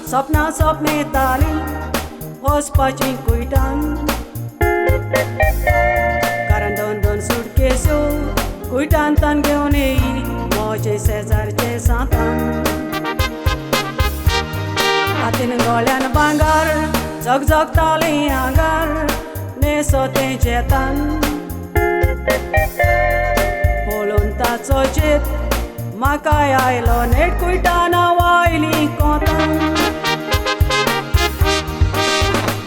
सपना सपमेताली वचपाची कुयटान कारण दोन दोन सुटकेसो कुयटांतान घेवन येयी म्हजे शेजारचे सांतान हातीन गळ्यान भांगार झगझगतालें आंगार नेसो तें जेतान पळोवन ताचो जेत म्हाकाय आयलो नेट कुयटाना वायली कोंतान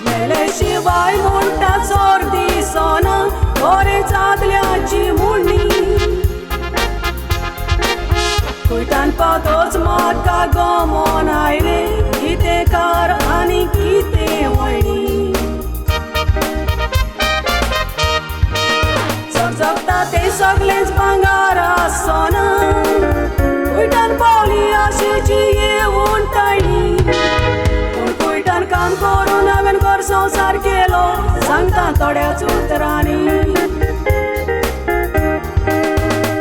मेले शिवाय म्हणटा चोर दिसना बरे जादल्याची मुंडी कुयटान पावतोच म्हाका गमोन आयले कितें कार आनी कितें वयणी जगता तें सगळेंच भांगार आसना कुयटान पावली आशेची येवून टाळ्ळी पूण कुयटान काम करून हांवें घर संवसार केलो सांगता थोड्याच उतरांनी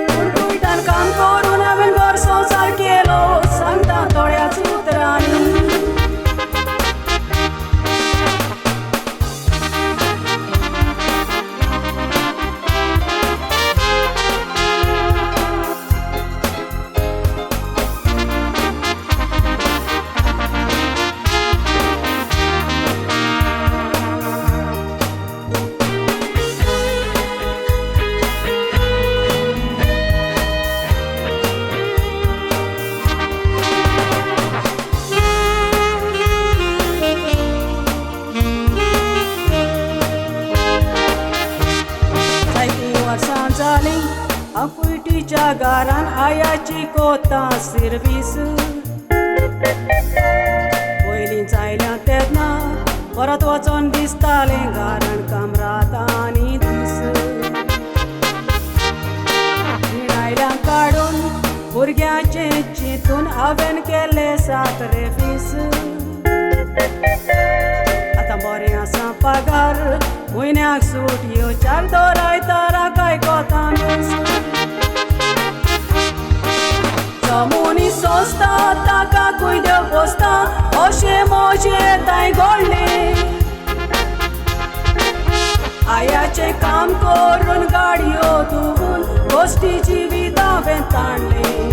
पूण कुयटान काम करून हांवें घर संवसार केलो सांगता थोड्याच उतरांनी कुयटीच्या घरान आयाची कोता सर्वीस पयलींच आयल्या तेन्ना परत वचोन दिसतालें घरान काम रात आनी दीस आयल्यां काडून भुरग्याचे चिंतून हांवें केले 7 रेफीस आतां बरें आसा पगार म्हयन्याक सूट येवच्यार दोरायतारा काय कोता मिस मनी सोंसता ताका कुयद्यो पोसता अशें म्हजें दाय घोडलें आयाचें काम करून गाडयो धुवून गोश्टी जिवीत हांवें ताणलें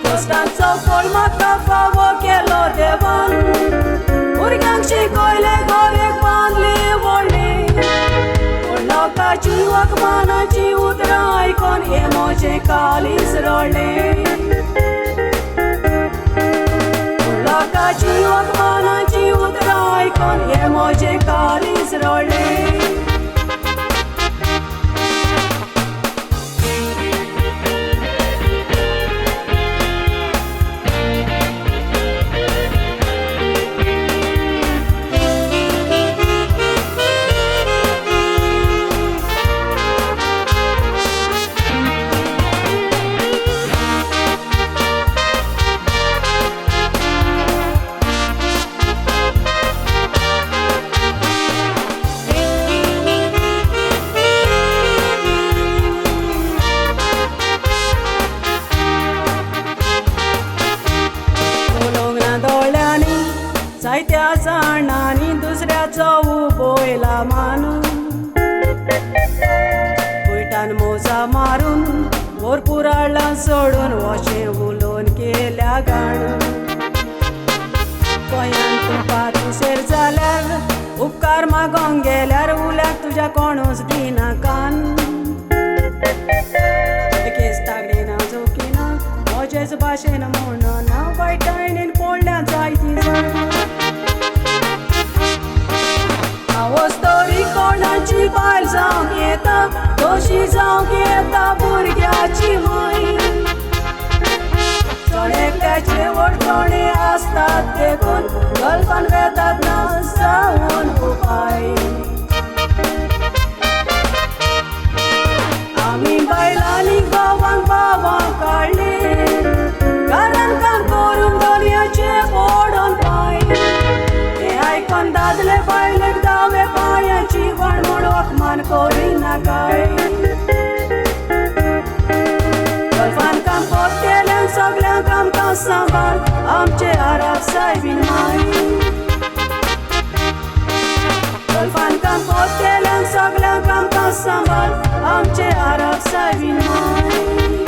कश्टांचो फळ म्हाका फावो केलो देवान भुरग्यांक शिकयले घोरेक बांदले व्हडलें लोकाची वखमानाची उतरां आयकोन हे म्हजें काळीज रडलें लोकाची वखमानाची उतरां आयकोन हे म्हजें काळीज रडलें जायत्या जाणांनी दुसऱ्याचो उबोयला मानून कुयटान मोजा मारून भरपूर हाडलां सोडून वशें उलोवन केल्या गाणून गोंयान तूं पातुसेर जाल्यार उपकार मागोंक गेल्यार उल्याक तुज्या कोणूच दिना कान केस तागडेना जोकिना म्हजेच भाशेन म्हणना वायटायणीन पडल्या जायतीं जाणां हांवच तरी कोणाची बायल जावंक येता दोशी जावंक येता भुरग्याची मय चोणेकल्याचे वडचोणे आसतात देखून गल्फान वेतात ना जावन उपाय आमी बायलांनी गांवांक बावांक काडले घरान काम करून दोनयाचे ओडोन पाय ते आयकोन दादले बायलेक दावे पांयाची वणमण वखमान करिना काय सांबाळ आमचे आराप सायबीन माई गल्फान काम पोत केल्यांक सगळ्यांक आमकां सांबाळ आमचे आराप सायबीन माई